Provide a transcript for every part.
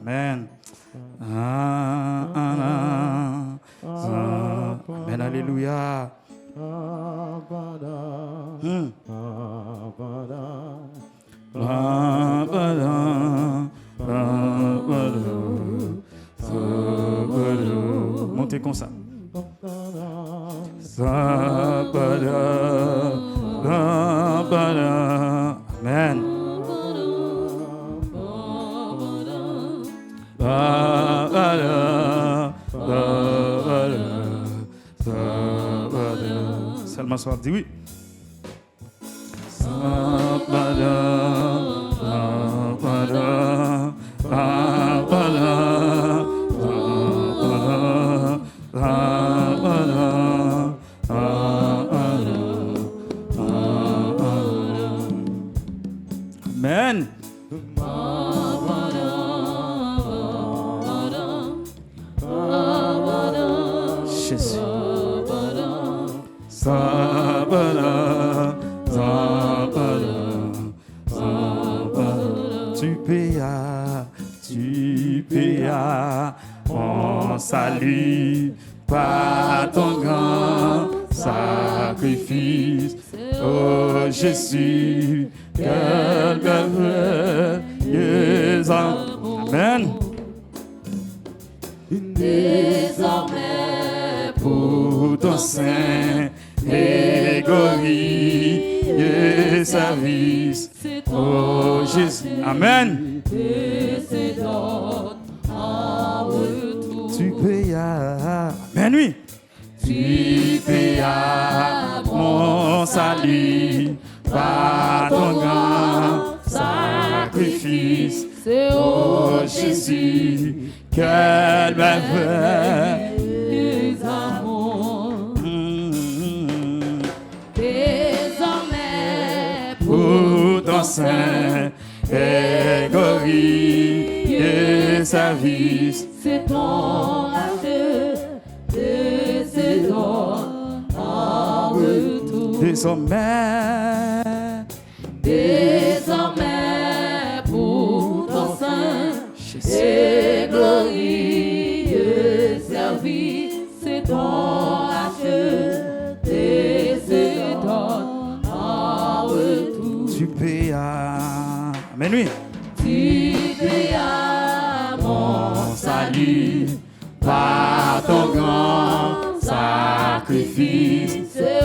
Amen. Amen. Alléluia. Montez comme ça. Amen. Seulement ça dit oui. Amen. Jésus. Tu payas mon salut par ton grand sacrifice. Oh Jésus, quel merveilleux amour. Amen. Désormais Pour ton saint et glorieux service. Oh Jésus. Amen. Tu payas. Amen, oui. Tu payas mon salut par ton grand sacrifice. Oh Jésus, quel merveilleux amour. désormais Pour ton saint et glorieux service. c'est ton acte de ces dons en retour. Désormais pour ton saint et glorieux service, c'est ton acte de ces dons en retour. Tu payas. Amen, oui. Tu payas mon Salut par ton grand sacrifice.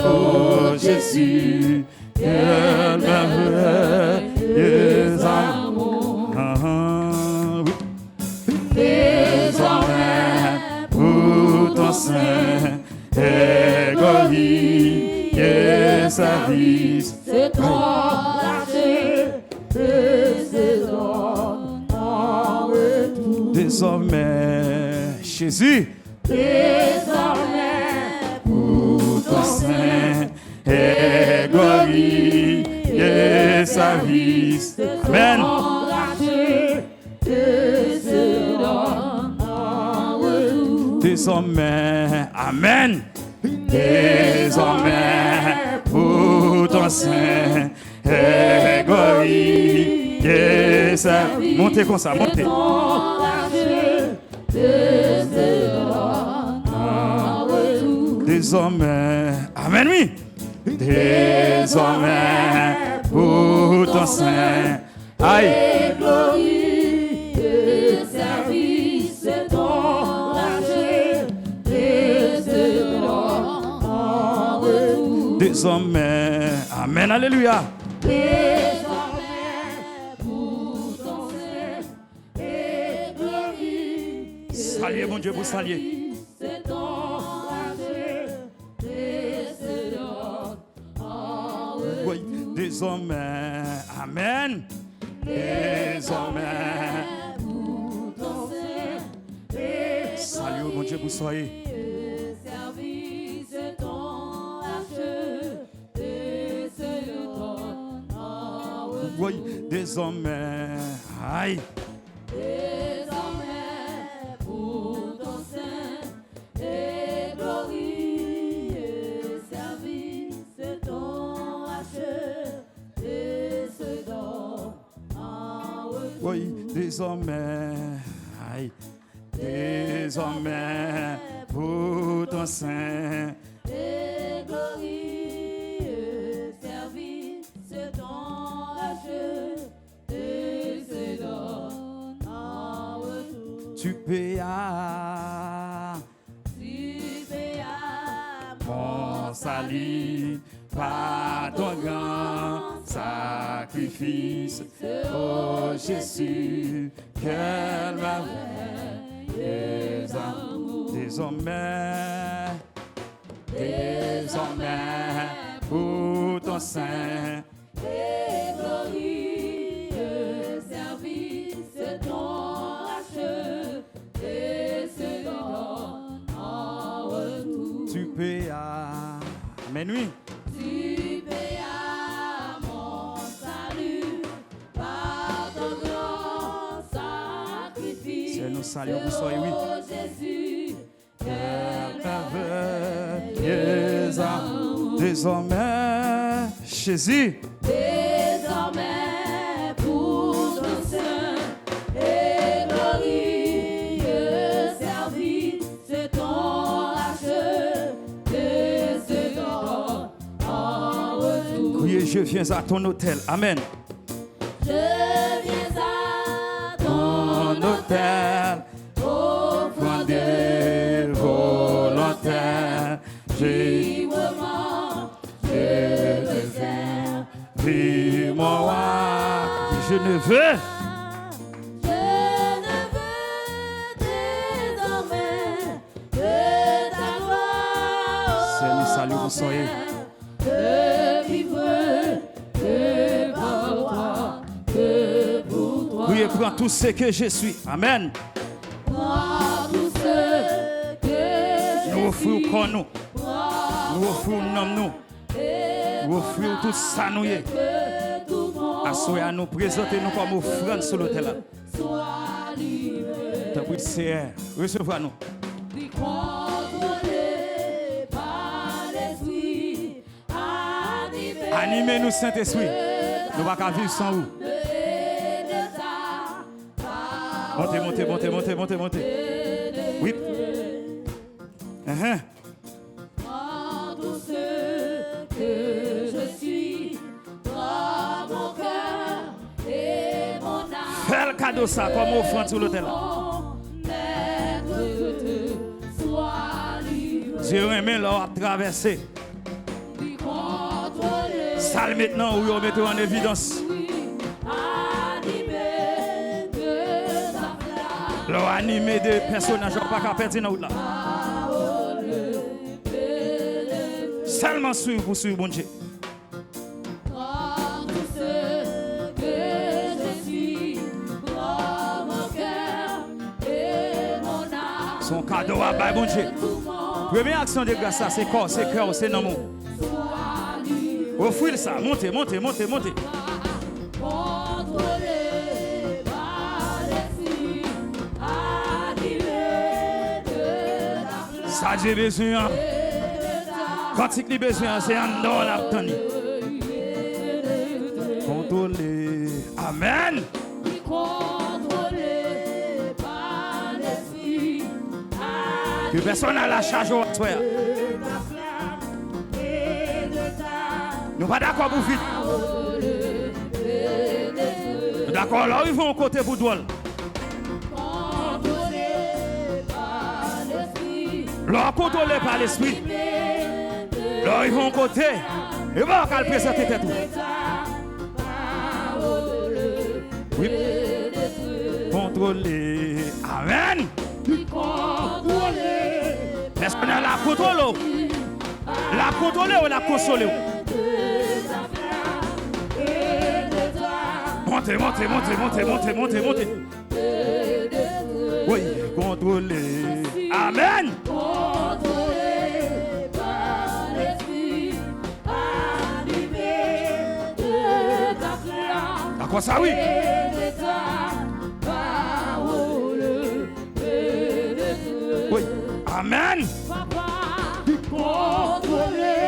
Oh Jésus, quel merveilleux amour. désormais Pour ton saint et glorieux service. c'est ton acte de ces dons en retour. Désormais, Jésus, Désormais pour ton saint et glorieux service. Amen. ton acte de ces dons en retour. Désormais, Amen. Désormais, pour ton saint et glorieux service. Montez comme ça, montez. Ton acte de ces dons en retour. Désormais, Amen, oui. Désormais, pour ton saint, aïe. Et glorieux service, c'est ton acte de ces dons en retour. Désormais, Amen, alléluia. Désormais, pour ton saint et glorieux Saluez mon Dieu, vous saluez. c'est ton acte de ces dons en retour. Oui. désormais, amen, désormais, pour ton sein, salut mon Dieu pour soyez. service ton acheté, c'est ton retour. Oui, désormais, aïe, Désormais, pour ton sein, et glorie, et service ton acheté, c'est ton retour. oui, désormais, aïe, désormais, pour ton sein. Et glorie, et service ton acheté, c'est ton retour. Tu payas Tu payas mon salut par ton grand sacrifice. Oh Jésus, quel merveilleux amour. Désormais, désormais, pour ton sein. et glorie, et service ton acheté, c'est ton retour. Tu payas. Amen, oui. Tu payas mon salut par ton grand sacrifice. C'est nous saluons pour soyez, oui. Oh Jésus, quel Merveilleux amour. Désormais, Jésus. désormais pour ton sein et glorie, service, c'est ton acheté, c'est ton retour. Criez, je viens à ton hôtel. Amen. Je viens à Ton ton hôtel, offrande volontaire. J'ai librement, je te sers. pris mon roi. Je ne veux. Je ne veux désormais que ta gloire. C'est nous saluons pour soyez. Que vivre que par toi, que pour toi. Priez, prends tout ce que je suis. Amen. Prends tout ce que je Nous offrons suis. corps nous. Prends Nous offrons nom nous. Nous offrons tout ça nous y est. que tout mon Assoyez à nous, présentez nous comme offrande sur l'autel là. soit libre. T'as pris Seigneur, recevez nous. Contrôlé par l'esprit, animé Animez-nous, Saint-Esprit. Nous ne pouvons pas vivre sans vous. de ta parole. Montez, montez, montez, montez, montez, montez. Oui. Prends tout ce que je suis, prends mon cœur et mon âme. Fais le cadeau ça comme offrande sur l'autel là. Mon être soit libre. Dieu remet là à traverser. Contrôlé. Salle maintenant où vous mettez en évidence. Animé de ta flamme. Là animé de personnages pas qu'à perdre dans là. Seulement suivre pour suivre bon Dieu. Prends tout ce que je suis, prends mon cœur et mon âme. Son cadeau à bas bon Dieu. Tout mon Première action de grâce, ça, c'est corps, c'est cœur, c'est non. soit libre. Offrez ça, montez, montez, montez, montez. Contrôlé par l'esprit, animé de ta flamme. Ça j'ai besoin. Quand il a besoin, c'est un don à obtenir. Contrôlé. Amen. Contrôlé par l'esprit, Que personne n'a la charge au toi. de ta flamme et de ta Nous pas d'accord pour vite. Nous d'accord là, ils vont côté pour drôle. contrôlé par l'esprit, Là, contrôlé par l'esprit. Là, ils vont côté. Et voilà qu'elle présente tête tout. Oui. Contrôlé. Amen. contrôlé Personne n'a la contrôle. La contrôler ou la consoler. Montez. Oui, contrôlez. Amen. Contrôlé par l'esprit, animé de ta flamme. À quoi ça, oui? Et de ta parole et de Dieu. Oui. Amen. Papa, contrôlé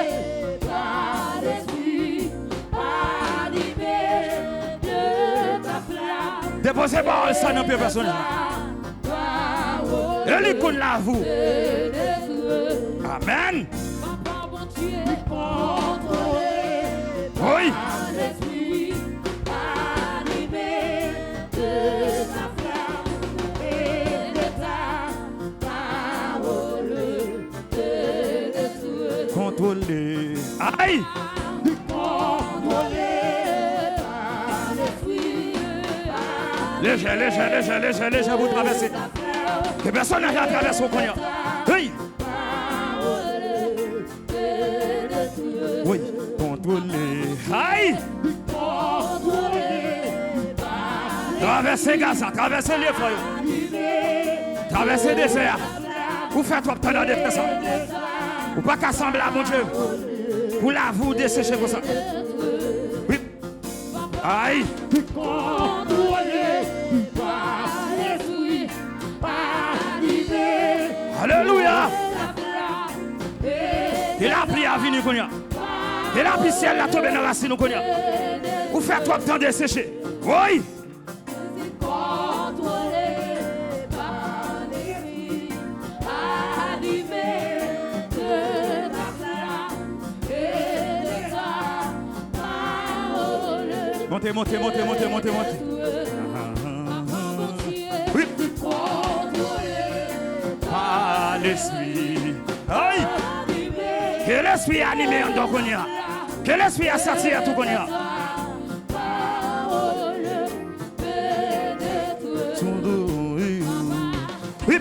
par l'esprit, animé de ta flamme. Déposez parole ça dans le personnel. Et les qu'on la vous. Amen. Papa, mon Dieu, contrôlé Oui. par l'esprit, animé de ta flamme et de ta parole et de Dieu. Contrôlez. Aïe. Contrôlé par l'esprit, Léger, vous traversez. Que personne n'a traversé au cognac. Oui. Oui. Contrôlez. Aïe. Traversez Gaza, traversez les feuilles. Traversez le désert. Vous faites trop de temps dans des personnes. Vous pas qu'à sembler à mon Dieu. Vous la vous desséchez comme ça. Oui. Aïe. contrôlé par l'esprit, animé Alléluia. de Et la pluie a venu, Konya. Et la pluie ciel a tombé dans la racine, Konya. Vous faites trop de temps de sécher. Oui. contrôlé par l'esprit, animé de ta flamme et de ta parole. Montez. Oui. Par l'esprit. Aïe. Que l'esprit animé en don, Konya. Que l'esprit a sorti à tout, Konya. Oui.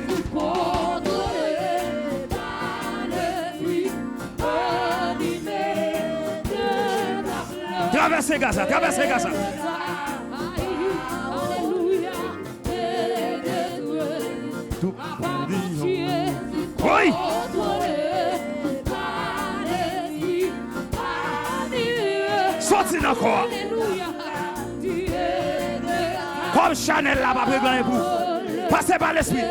Traversez Gaza. Tout. Oui. Sortez dans le corps. Comme Chanel là-bas, préparez vous. Passez par l'esprit.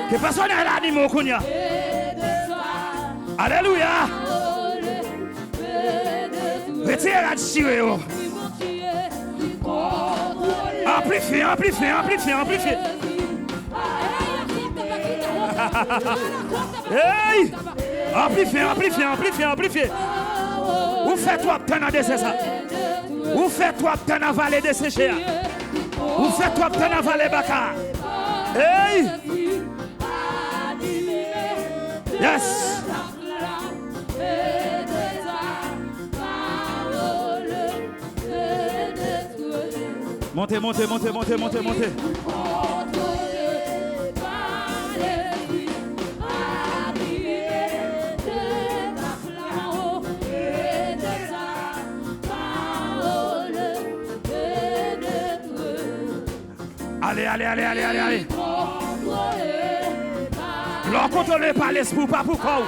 Que personne n'a l'anime au Kounia. Alléluia. Retirez la chirée. Amplifiez. Hey! Amplifiez. Vous faites trop de temps dans ça. Vous faites trop de temps dans la vallée de sécher. Vous faites trop de temps dans la vallée Bakar. Hey! Yes! Montez. Allez. L'on contrôlé par l'esprit, pas pour quoi.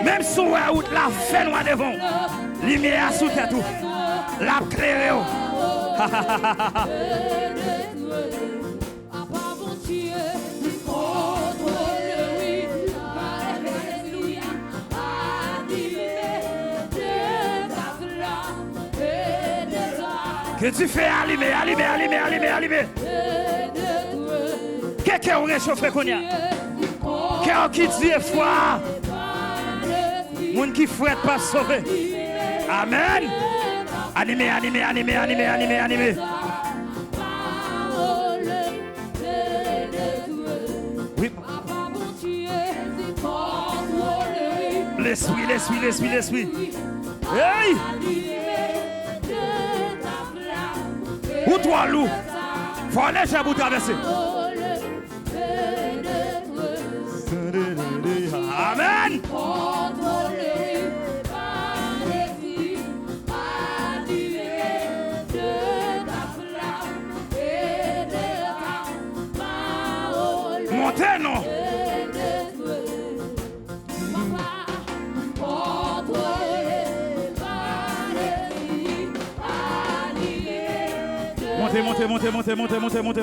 Même si on a la fait noir devant, lumière sous tête tout. La claire. Que tu fais allumer. Quelqu'un a réchauffé qu'on y a. Quelqu'un qui dit foi. Moun qui fouette pas sauvé. Amen. Animé. Oui. L'esprit. Hey! Où toi loup? Faut aller chez vous traverser. Montez, non.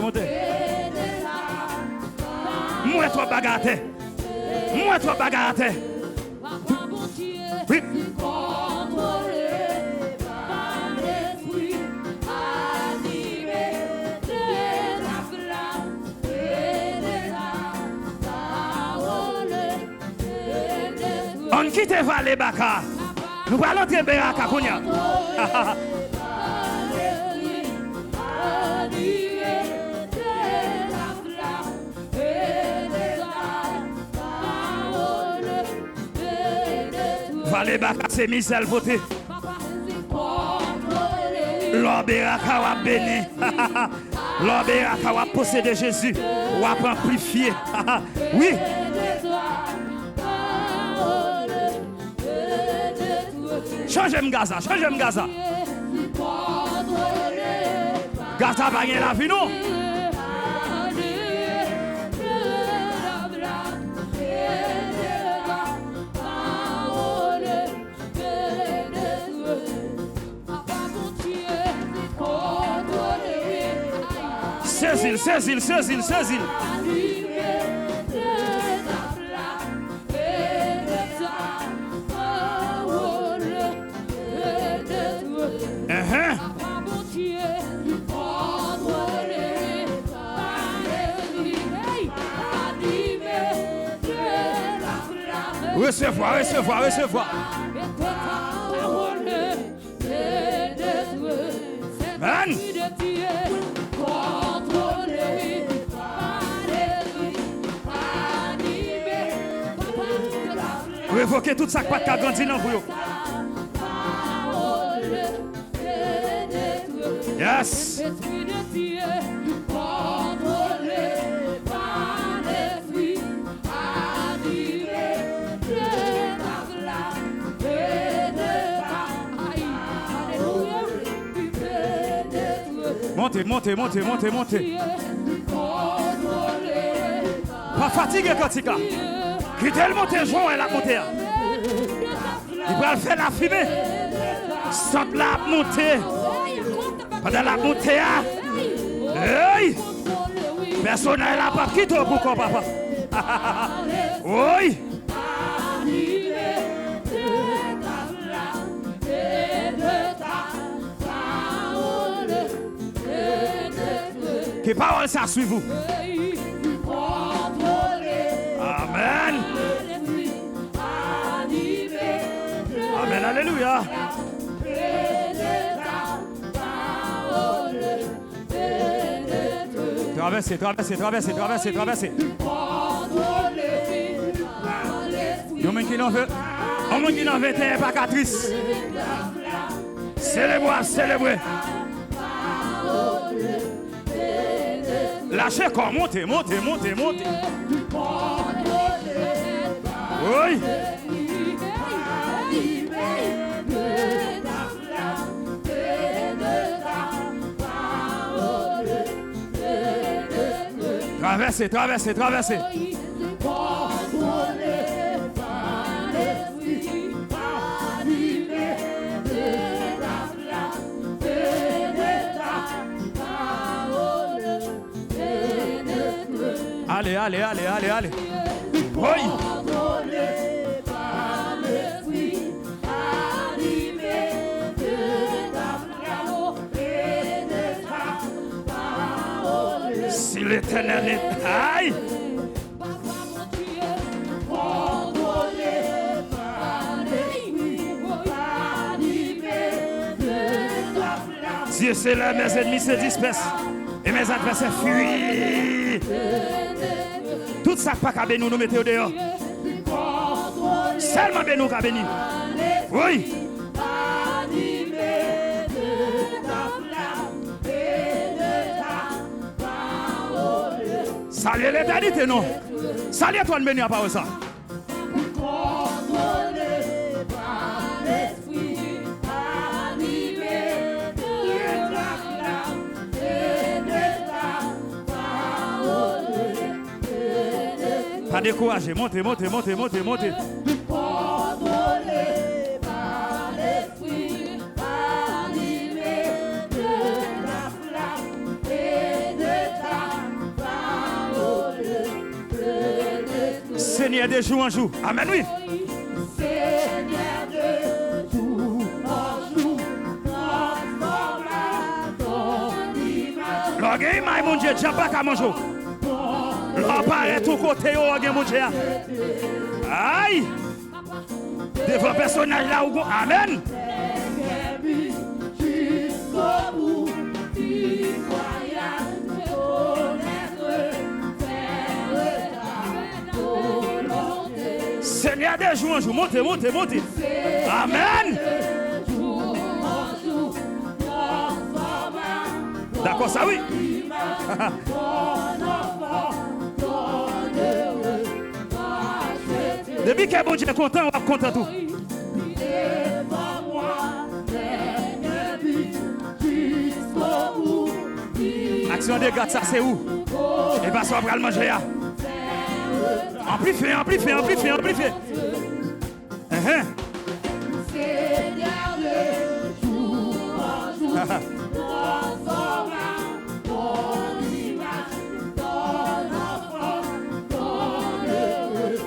Montez. Moi, toi, bagarre. Moi, toi, bagarre. Oui. On quitte Vallée Baka. Nous allons entrer Beraka Kounia. Vallée Baka, c'est Michel Voté. L'Oberaka va béni. L'Oberaka va posséder Jésus. Va amplifier. Oui. Changez Gaza. Gaza va gagner la vie, non? Saisis-le. Recevoir. Man. Révoquez tout ça qui n'a pas grandi dans vous. Yes. Montez. Pas fatigué quand il a. Quittez le monter, Jean et la montée. Il va faire la fumée. Saute la montée. Pendant la montée. Hey! Personne n'a la pas quitté pourquoi papa. Oui! Que parole ça suit vous. Amen. Amen, alléluia. Traversez. Yon men qui n'en veut. On men qui n'en veut t'es pas catrice. Célébrez. Lâchez corps, montez. Oui. Traversez. Allez. Oui. Si l'Éternel est... Aïe! Dieu c'est là, mes ennemis se dispersent et mes adversaires fuient. Tout ça pas qu'à bénir, nous mettez au dehors. Seulement bénir qu'à bénir. Oui. Salut l'éternité, non? Salut toi de bénir par ça. Pas décourager, montez, montez, montez, montez, montez. Contrôlé par l'esprit, animé de la flamme et de ta parole. Seigneur de jour en jour. Amen, oui. Seigneur de jour en jour, transforma ton image. L'orgueil, mon Dieu, j'ai pas qu'à manger. L'appareil tout côté, mon Dieu. Aïe. Devant personnage là où. Amen. Jusqu'au bout du voyage, connaître, faire ta volonté. Seigneur de jour en jour. Montez, montez, montez. Amen. D'accord, ça oui. Depuis que bon Dieu est content, on va content tout. Action de gâte, ça c'est où? Et pas ça, on va le manger. Amplifiez, amplifiez, amplifiez, amplifiez. Seigneur de jour en jour, transforma ton image, ton enfant, ton heureux,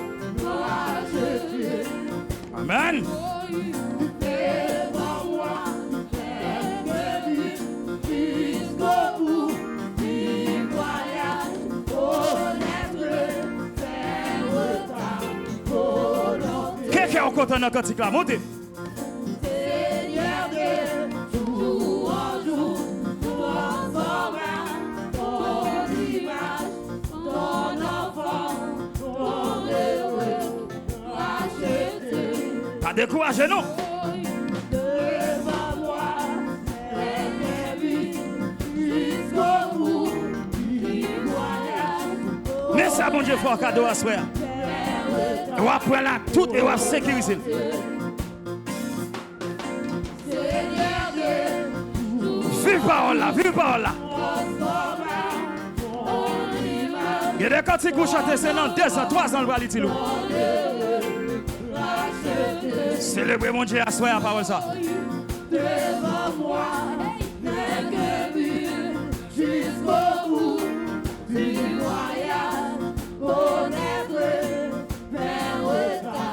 racheté. Amen. Devant moi, bienvenue jusqu'au bout du voyage, connaître, faire ta volonté. Quelqu'un est content dans le cantique là, montez. Seigneur de jour en jour, transforma ton image, ton enfant, ton heureux, racheté. Pas découragé, non? Devant moi, bienvenue jusqu'au bout du voyage. Mais ça, bon Dieu, faut un cadeau à soi. On va prendre là tout et on va sécuriser. Seigneur de Vive parole là, vive parole là. transforma ton image, Il y a des cantiques que vous chantez, c'est dans 2 ans, 3 ans, le bras l'utilise. racheté. Célébrez mon Dieu à soi, la parole ça. Devant moi, bienvenue jusqu'au bout du voyage, connaître, faire ta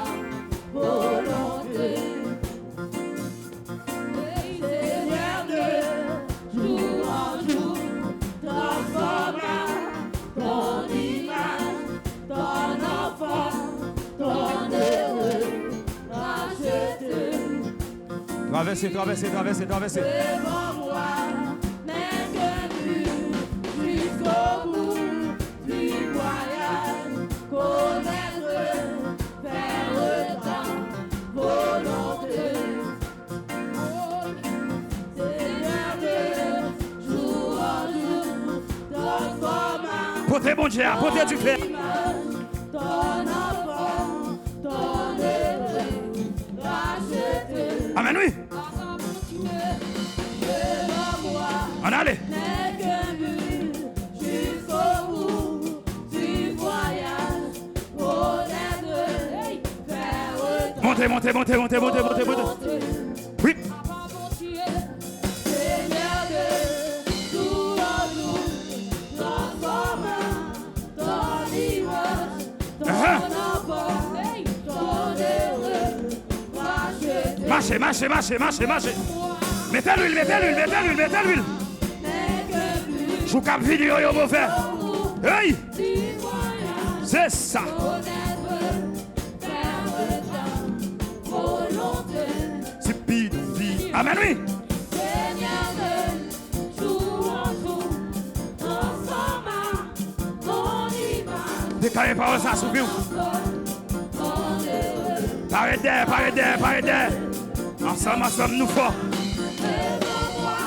volonté. Seigneur de jour en jour, transforma ton image, ton enfant, ton heureux, racheté. Traversez, traversez, traversez, traversez. Devant moi, bienvenue jusqu'au bout du voyage, connaître, faire ta volonté. Seigneur de jour en jour, transforma Portez mon Dieu, portez du frère. ton enfant, ton heureux, racheté. Amen, oui. Devant moi, On allait. jusqu'au bout du voyage, connaître, faire Montez, montez, montez, montez, montez, montez, montez. Oui. Seigneur de jour en jour, transforma ton image, ton enfant, ton heureux, racheté. Marchez, marchez, marchez, marchez, marchez. Mettez l'huile, mettez l'huile, mettez l'huile, mettez l'huile. Je vous cap vidéo, yo, vous faire. Hey! C'est ça. C'est pire. Amen, oui. Seigneur de jour en jour, transforma ton image, Déclarez par ça, sous vous. ton heureux. Arrêtez, arrêtez, arrêtez. Ensemble, ensemble, nous forts. Devant moi,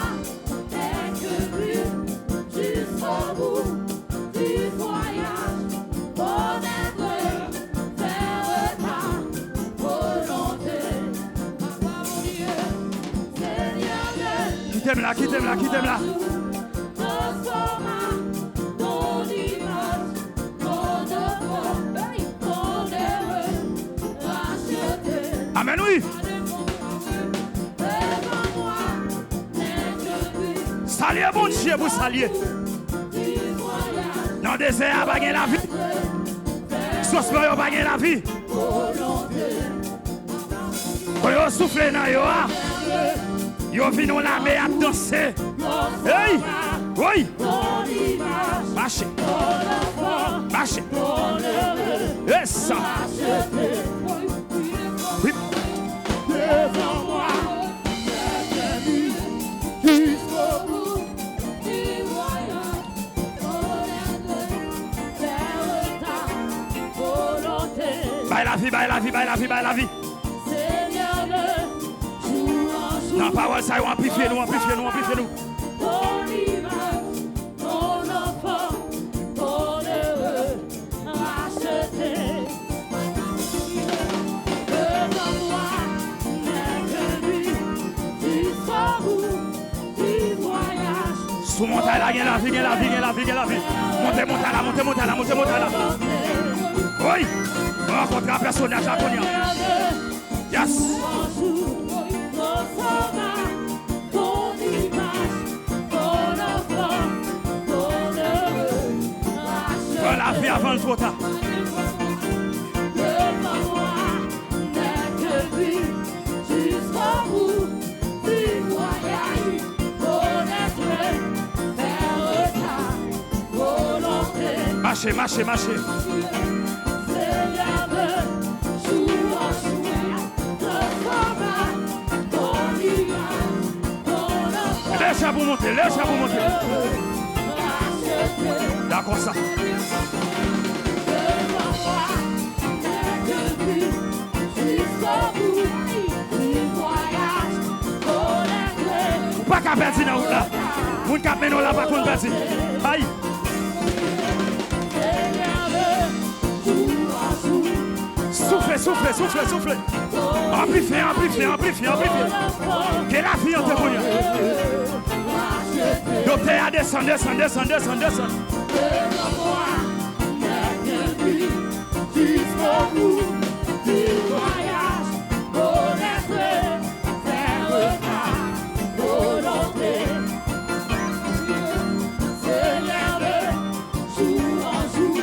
bienvenue jusqu'au bout du voyage, connaître, faire ta volonté. Papa mon Dieu, Seigneur de Quittez-moi là, quittez-moi là, quittez-moi là. transforma ton image, ton enfant, Amen, oui. Salut, bon Dieu, vous saluez. Dans le désert, pas gagner la vie. Sauce pas gagner la vie. Quand vous soufflez dans yo, vous venez dans la mer à danser. Hey! Oui! Marchez! Marchez! Et ça! Oui! Devant moi, jusqu'au bout du voyage, vers ta volonté. Bye la vie, bye la vie, bye la vie, bye la vie. Seigneur, le jour en jour. Dans la parole, ça, amplifiez-nous, amplifiez-nous, amplifiez-nous. Ton image, ton enfant, ton heureux, racheté. Devant moi, n'est que lui, jusqu'au bout du voyage. Sous montagne, là, il y a la vie, il y a la vie, il y a la vie, il y a la vie. Montez, montez là, montez, montez là, montez, montez là. Oui! On rencontre un personnage à Tonia. Yes! La vie avant le trop tard. Devant moi, n'est que lui, jusqu'au bout du voyage, connaître, faire ta volonté. Marchez, marchez, marchez. Seigneur, de jour en jour, transforma ton image, ton enfant. Laisse-moi vous monter, laisse-moi vous monter. Racheté. D'accord, ça. Devant moi, n'est que lui, jusqu'au bout du voyage, connaître. Pas qu'à perdre dans la route là. Moun qu'à mener là, pas qu'on perd. Aïe. Soufflez, soufflez, soufflez, soufflez. Amplifiez, amplifiez, amplifiez, amplifiez. Quelle la vie en témoignant. Docteur, descend, descend, descend, descend, descend. Devant moi, n'est que lui, jusqu'au bout du voyage, connaître, faire ta volonté. Seigneur, de jour en jour,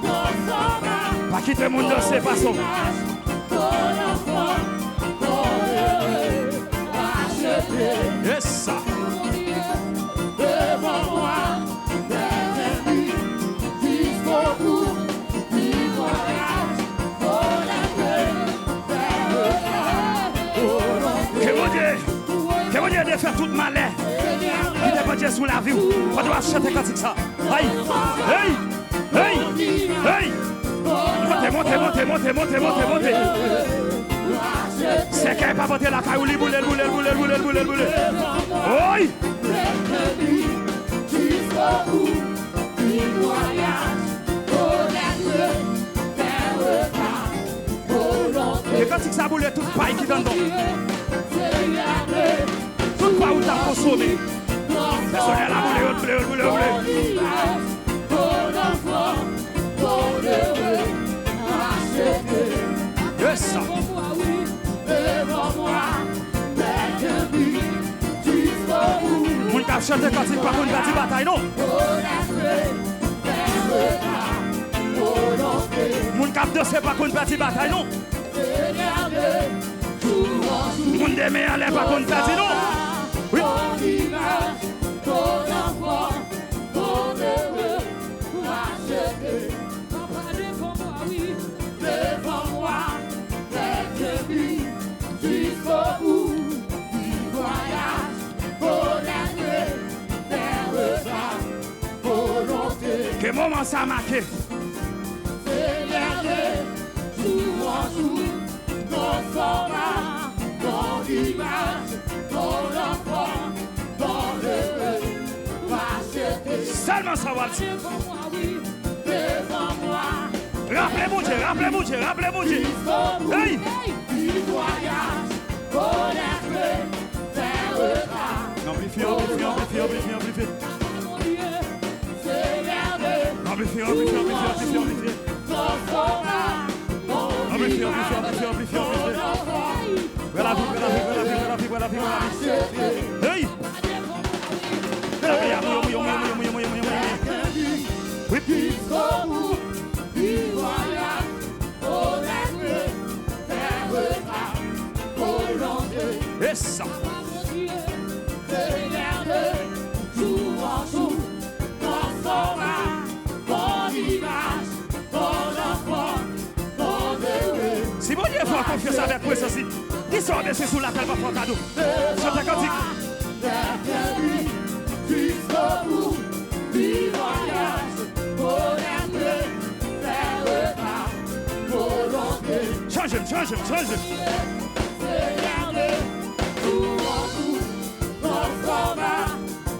transforma. Pas quitter le monde danser, passons. Ton enfant, ton heureux, racheté. Yes, ça. Devant moi, derrière lui, jusqu'au bout du voyage, connaître, faire ta volonté. Que mon Dieu défait tout malheur. Qui te Dieu sous la vie. On doit chanter quand c'est ça. Aïe. Hey. Hey. Hey. Montez, montez, montez, montez, montez, montez, montez. C'est qu'elle pas monter la caille, boule, boule, boule, boule, boule, boule, boule. Oui. Jusqu'au bout du voyage, connaître, faire ta volonté. Et quand c'est que ça boule, toute paille qui donne donc. Seigneur, Toute paille où t'as consommé. transforme La boule, boule, boule, boule. ton image, ton enfant, ton heureux, racheté. Yes, ça. Devant moi, n'est que lui, jusqu'au bout. Moun kap chante quand c'est pas pour une bâtie bataille, non? Moun kap danser pas pour une bâtie bataille, non? Moun deme en l'air pas pour une bâtie, non? Oui. Devant moi, n'est que lui, jusqu'au bout du voyage, connaître, faire ta volonté. Que moment ça a marqué? Seigneur, de jour en jour, transforma ton image, ton enfant, ton heureux, racheté. Seulement ça va le dire. Devant moi, oui, devant moi. Rappelez-vous Dieu, rappelez-vous Dieu, rappelez-vous Dieu. Hey! Du voyage, connaître, faire ta. Amplifiez, amplifiez, amplifiez, amplifiez, amplifiez. Mon Dieu, Seigneur, de Amplifiez, amplifiez, amplifiez, amplifiez, amplifiez. transforma ton Amplifiez, amplifiez, image, amplifiez, amplifiez, ton amplifiez. enfant, jusqu'au bout du voyage, connaître ta volonté. Et ça. Mon Dieu, regarde, jour en jour, transforma ton image, ton enfant, ton heureux. Si mon Dieu faut confiance avec moi, ceci, dis ça, mais c'est sous la tête, pas pour cadeau. Chante cantique. Jusqu'au bout du voyage, connaître ta volonté. Change. Regarde, tout en tout, transforma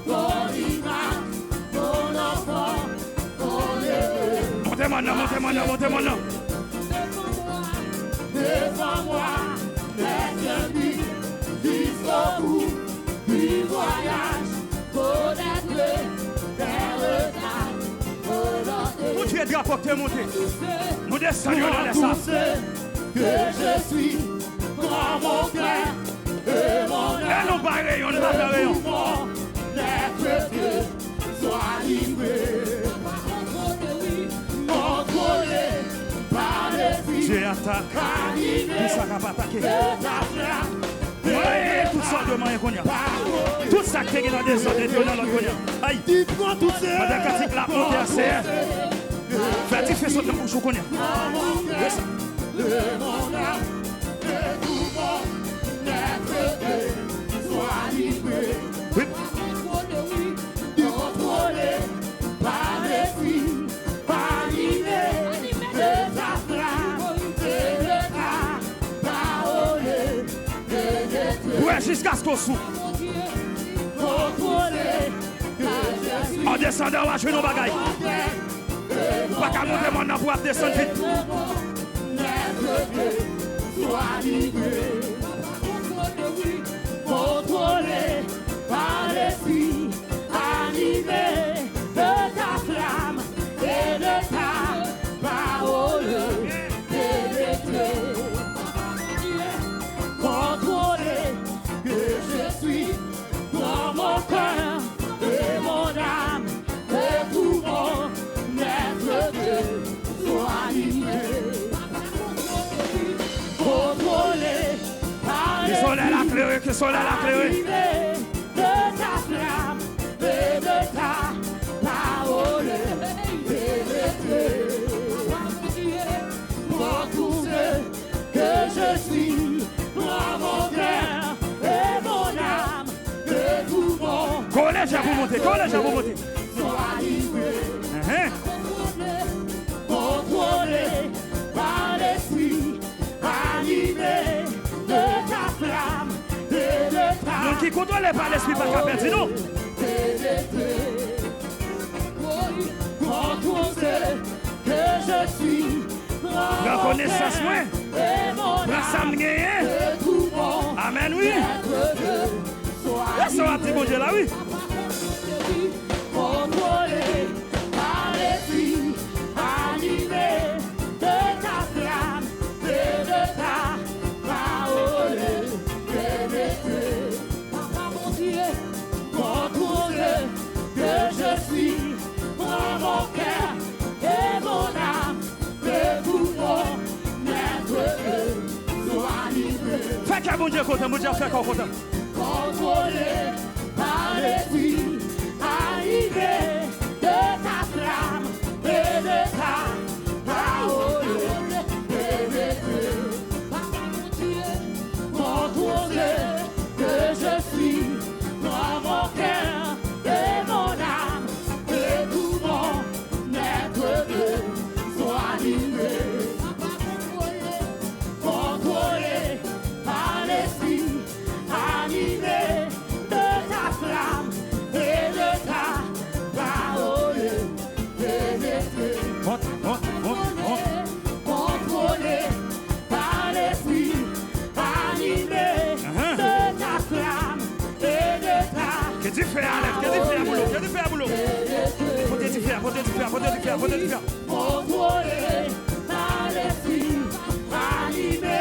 ton image, ton enfant, ton heureux. Montez maintenant. Devant-moi, les unis, jusqu'au bout du voyage, connaître ta volonté. Mon Dieu, drapeau que tu es monté. Nous descendons dans les Pour salles. ce que je suis, dans mon cœur et mon âme. Et nous barrons, nous barrons. Mon être que soit livré, contrôlé par l'esprit, Dieu attaque. animé Tout ça qui va attaquer. de ta flamme. Oui, tout ça de moyens qu'on y a. Tout ça qui est dans des ordres, dans l'autre qu'on y a. Aïe. Dites-moi tout ça. Madame Katik la monte à serre. Faites-il faire sauter pour chou qu'on y a. Et ça. De mon âme, de tout mon être que soit livré. Oui. Contrôlé par l'esprit, animé de ta flamme et de ta parole et de Ouais, jusqu'à ce qu'on souffle. contrôlé par je suis En descendant, on va jouer nos bagailles. Pas qu'à monter maintenant pour descendre vite. mon être que soit livré. Contrôlé par l'esprit, animé de ta flamme et de ta parole pénétrée. Contrôlé que je suis dans mon cœur et mon âme et tout mon être que soit livré. Contrôlé par Que soleil la claire, que soleil la claire. animé de ta flamme et de ta parole pénétrée. Pour tout ce que je suis, dans mon cœur et mon âme, que tout mon Collège à vous monter, soit livré. Contrôlé par l'esprit, animé de ta flamme et de ta Donc qui contrôle par l'esprit, pas qu'à perdre, non? pour tout ce que je suis, La connaissance, moi. et mon Prends ça, me gagner. que tout mon Amen, oui. soit Ça va, petit bon Dieu, là, oui. contrôlé par l'esprit, animé de ta flamme et de ta parole pénétrée. Papa mon Dieu, contrôlé que je suis dans mon cœur et mon âme, que tout mon être soit livré. Fais qu'à bon Dieu content, bon Dieu fait qu'on content. Contrôlé par l'esprit, animé de ta flamme et de ta parole pénétrée. Papa mon Dieu, contrôlé que je suis dans mon cœur et mon âme, que tout mon être soit livré. Contrôlé par l'esprit, animé de ta flamme et de ta parole pénétrée. Monte. Contrôlé par l'esprit, animé de ta flamme et de ta Que tu fais, Alex, que tu fais à boulot. Faut te faire. contrôlé par l'esprit, animé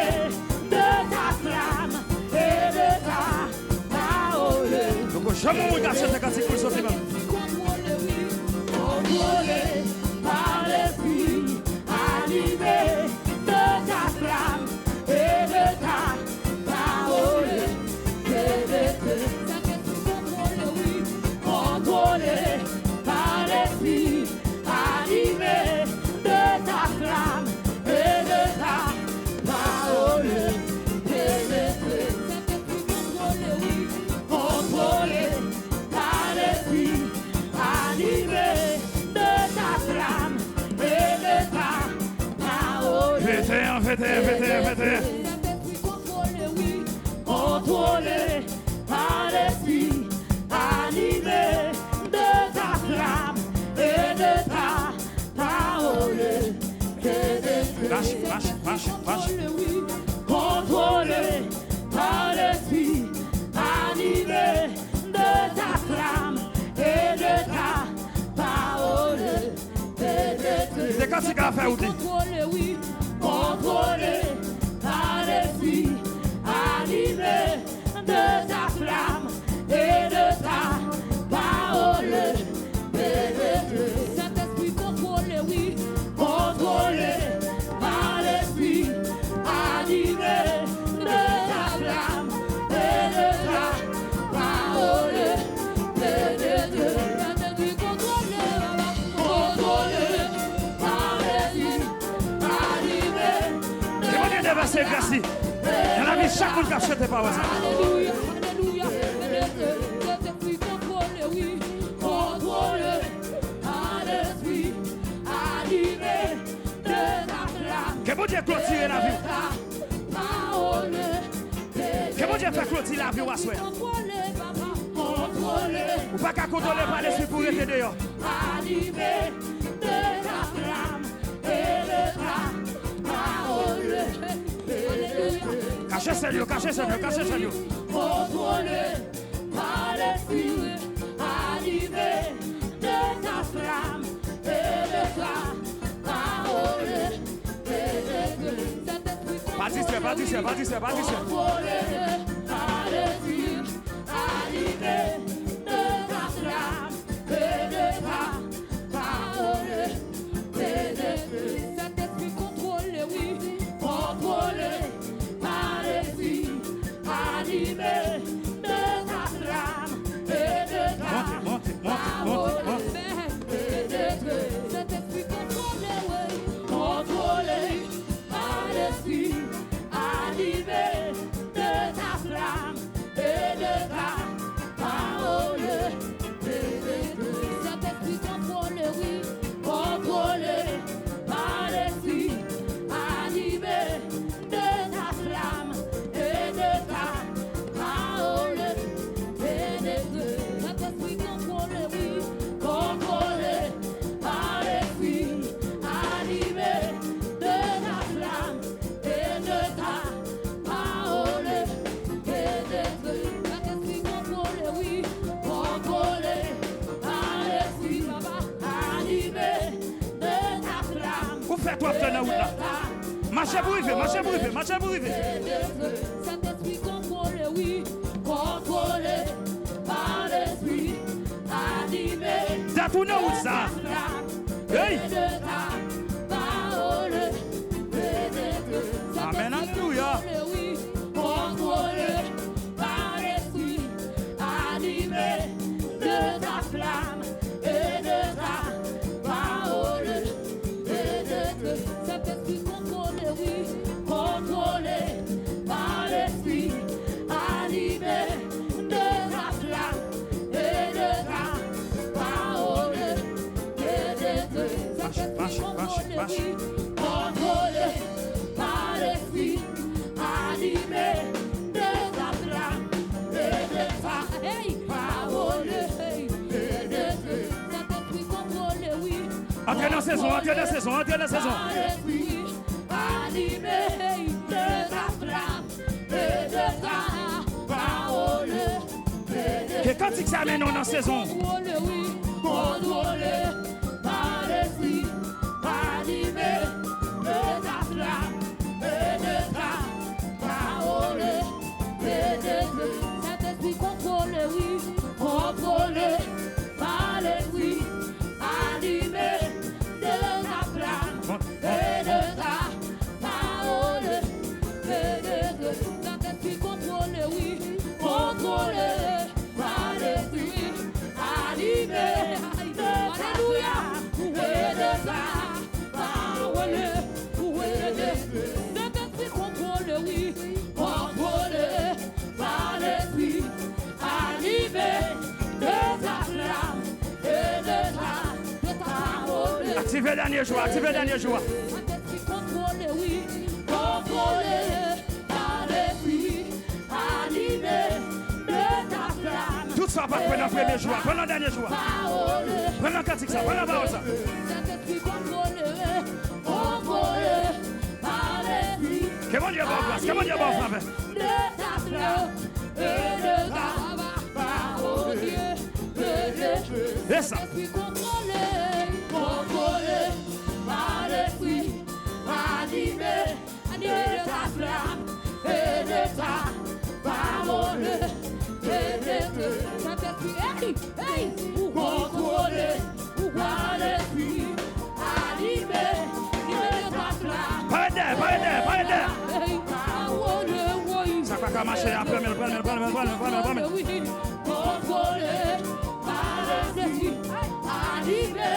de ta flamme et de ta parole. Donc, jamais on regarde cette cantique pour le sauver. Contrôlé par Saint-Esprit contrôlé, oui, contrôlé par l'Esprit, animé de ta flamme et de ta parole. Oui, contrôlé par l'Esprit, animé de ta flamme et de ta parole. C'est quand c'est qu'on fait aussi. Contrôlé, oui, contrôlé par l'Esprit, animé de ta flamme et de ta parole. Saint-Esprit contrôlé, oui, contrôlé par l'Esprit, animé de ta flamme et de ta parole. Saint-Esprit contrôlé, contrôlé par l'Esprit, animé de ta flamme. Verset grâce. Il y en a mis chaque monde qui a chanté par ça. Alléluia, alléluia. Saint-Esprit contrôlé, oui, contrôlé par l'Esprit, animé de ta flamme. Que bon Dieu clôture la vie. Que bon Dieu fait clôturer la vie ou à souhait. Contrôlé, papa, contrôlé. Ou pas qu'à contrôler par l'esprit pour rester dehors. Animé de ta flamme et de ta parole. Cachez Seigneur, cachez Seigneur, cachez Seigneur. Contrôlé par l'Esprit, animé de ta flamme et de ta parole. Pas distrait. Contrôlé par l'Esprit, animé de ta flamme et de ta parole. Saint-Esprit contrôlé, oui, contrôlé par l'Esprit, animé de ta flamme et de ta parole. Saint-Esprit contrôlé, oui, contrôlé par l'Esprit, animé de ta flamme et de ta parole. Saint-Esprit contrôlé, oui, contrôlé par l'Esprit, animé de ta flamme et de ta parole. Saint-Esprit contrôlé, oui, contrôlé par l'Esprit, animé de ta flamme et de ta parole. Saint-Esprit contrôlé, oui, contrôlé par l'Esprit, animé de ta flamme. Vous faites toi obtenir là. Marchez pour arriver. Saint-Esprit contrôlé, oui, contrôlé par l'Esprit, animé T'as tourné où ça? Hey! de ta parole. Amen, alléluia. Oui, contrôlé par l'Esprit, animé de ta flamme et de ta parole. Saint-Esprit contrôlé, oui, contrôlé par l'Esprit, animé de ta flamme et de ta parole. Saint-Esprit contrôlé, oui, contrôlé par l'Esprit, animé de ta flamme et de ta parole. Saint-Esprit contrôlé, oui. Entrez dans la saison. Par l'Esprit, animé de ta flamme et de ta parole. Que quand il s'amène dans la saison. Contrôlé, oui, contrôlé par l'Esprit, animé de ta flamme et de ta parole. Saint-Esprit contrôlé, oui, contrôlé par l'Esprit, animé de ta flamme et de ta parole. Saint-Esprit contrôlé, oui, contrôlé par l'Esprit, animé de ta flamme et de ta parole. Saint-Esprit contrôlé, oui, contrôlé par l'Esprit, animé de ta flamme et de ta parole. Activez le dernier jour. Saint-Esprit contrôlé, oui, contrôlé par l'esprit, animé de ta flamme. Tout ça va prendre le premier jour, prendre le dernier jour. Prends le cantique ça, prends la parole ça. Saint-Esprit contrôlé par l'esprit. Que mon Dieu va grâce, que mon Dieu va faveur. De ta flamme et de ta parole, Dieu. Et ça. Saint-Esprit contrôlé par l'esprit, animé de ta flamme et de ta parole. Saint-Esprit, hey, contrôlé par l'esprit, animé de ta flamme. Parlez d'air. Ça va pas marcher après, mais prends. Contrôlé par l'esprit, animé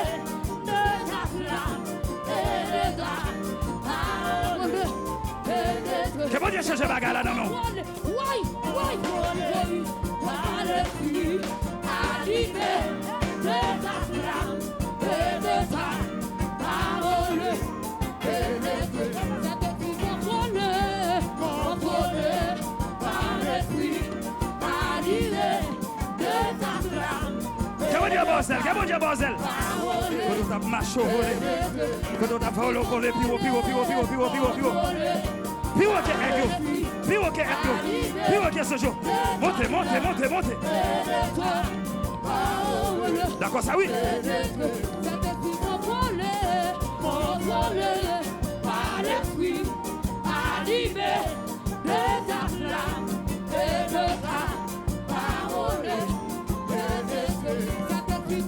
de ta flamme et de ta parole. Que mon Dieu change de bagarre là, non. Contrôlé par l'esprit, animé de ta flamme et de ta parole. Saint-Esprit contrôlé par l'esprit, animé de ta flamme. Que mon Dieu Bosel. Quand on tape marche au volet, quand on tape volé au volet, piro. Piro que ce jour. Montez. D'accord, ça oui. Saint-Esprit contrôlé par l'esprit, animé de ta flamme et de ta parole. Saint-Esprit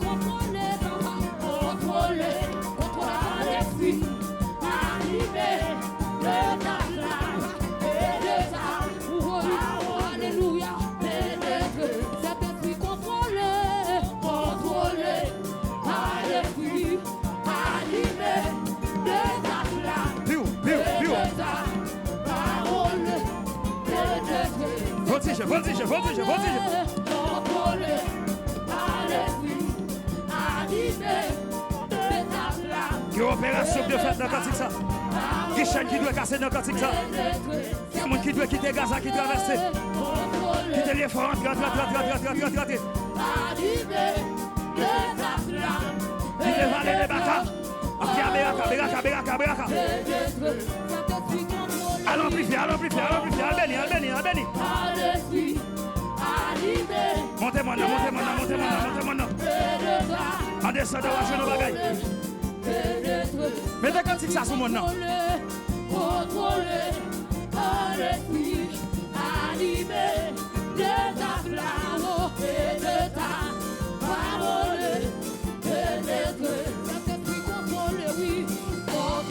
contrôlé par l'esprit, animé de ta flamme et de ta parole. Alléluia. Saint-Esprit contrôlé par l'esprit, animé de ta flamme et de ta parole. Voltige. Contrôlé par l'esprit, animé de ta flamme. Il y a une opération de fait dans le cantique ça. Il y a chaîne qui doit casser dans le cantique ça. Il y a un monde qui doit quitter Gaza, qui traverse. Quitter les forts, rentrer. Animé de ta flamme. Quitter Vallée des Baka. Beraka. Saint-Esprit contrôlé Allons amplifier. Albéni. par l'esprit, animé Montez mon nom. En descendant, je nos bagailles. Mettez cantique ça sur mon nom. Contrôlé par l'esprit, animé de ta flamme et de ta parole. Saint-Esprit contrôlé, oui.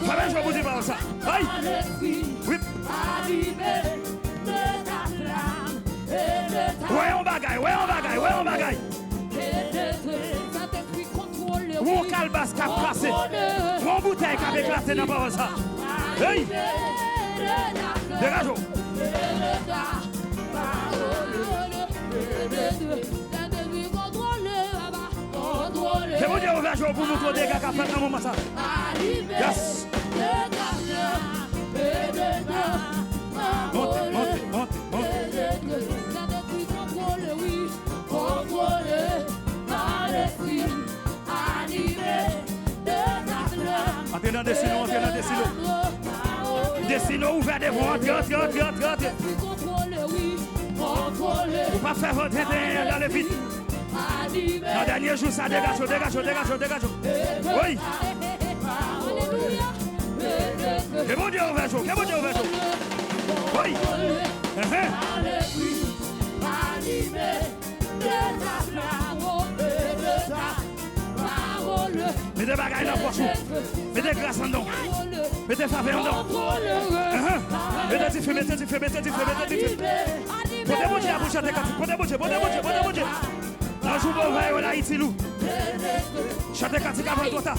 Je vais vous dire ça. Aïe. Par l'esprit, Oui. animé de ta flamme et de ta Ouais, on bagaille. Saint-Esprit contrôlé, Où on calbasse qui a placé. Où on bouteille qui a éclaté dans parole ça. Hey. Dégage. C'est mon Dieu, on va jouer pour montrer des gars qui ont fait dans le moment ça. Yes. Monte. Entrez dans des silos. Des silos ouverts devant. Entrez. Faut pas faire votre dans le vide. Dans le dernier jour, ça dégage. Oui. Que mon Dieu ouvert jour. Oui. Mettez bagaille dans la poche. Mettez grâce en dedans. Mettez faveur en dedans. Mettez du feu. Potez mon Dieu à boucher des cantiques. Potez mon Dieu. Un jour, on va aller à Itilou. Chantez cantique avant toi.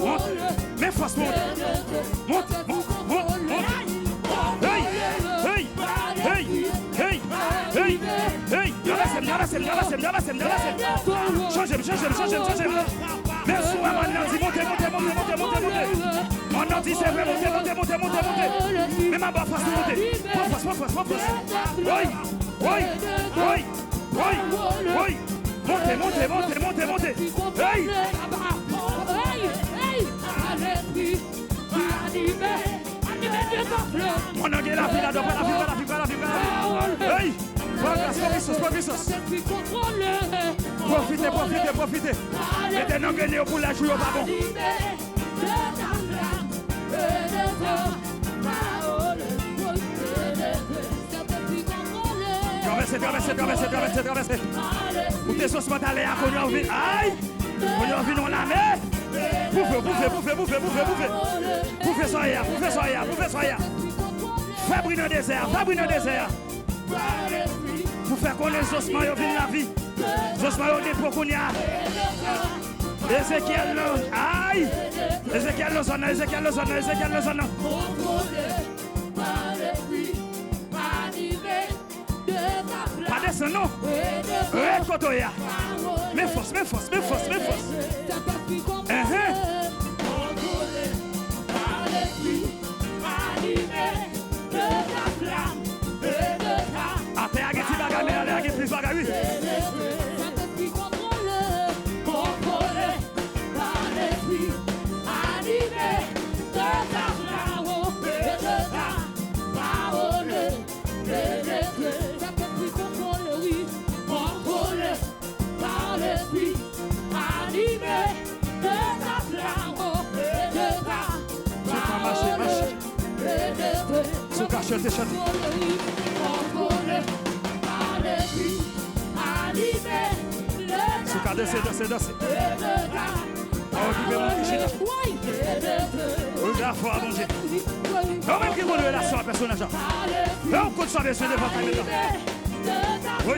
Monte. Mais force monte. Hey. traversez. Changez. Même si on dit montez. On dit c'est vrai, montez. Même en bas, force monter. Force. Oui. Montez. Hey. On a gagné la vie là-dedans, pas la vie. Hey. Progressos. Profitez. Mettez nos gagnés pour la jouer au ballon. Traversez. Vous êtes sauce mentale à qu'on y aïe. On y on la met. Bouffez ça. Fabrique dans le désert. Pour faire connaître Zosma, il vient la vie. Zosma, il est pour qu'on y a. Ézéchiel, aïe. Ézéchiel, Lausanne. Pas descendre, non. Kotoya. Mais force. Chantez. Danser. Oh, qui veut monter chez nous. Regarde, faut manger. Non, même qui veut la soeur, personnage. Non, on compte ça, monsieur, devant ta maison. Oui.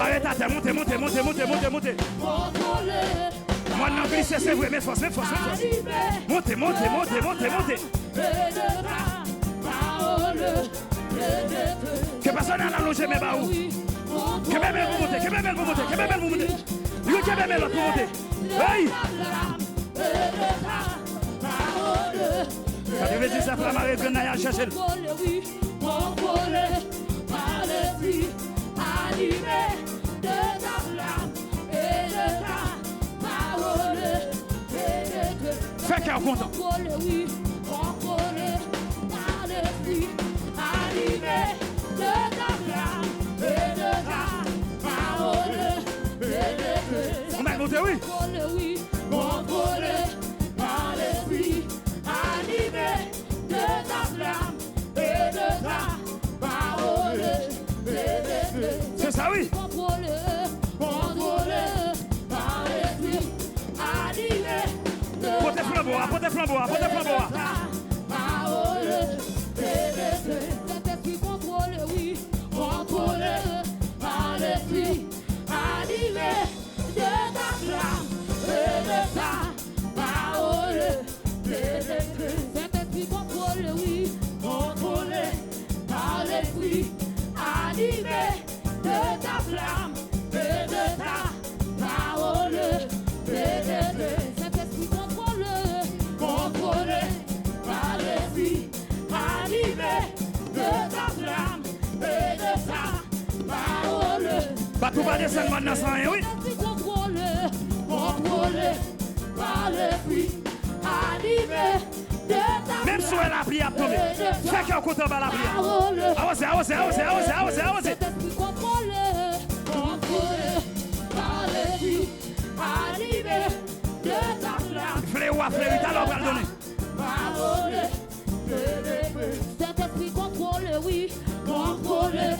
Arrête à terre, montez. Moi, non, glisser, c'est vrai, mais force. Montez. Que personne n'a allongé mes baous. Que même elle vous montez. Lui qui même l'autre pour monter. Hey! Quand tu veux dire ça, flamme arrête, viens à chercher. Fais qu'elle est content. On va monter, oui. C'est ça, oui. Portez flambeau. Pas tout va descendre maintenant sans rien, oui. Contrôlé par l'esprit, animé de ta. Même si elle a pris à tomber, fais qu'un côté bas la prière. Avancez. Contrôlé par l'esprit, animé de ta flamme. Fléau, t'as l'ordre à le donner. Cet esprit contrôlé, oui, contrôlé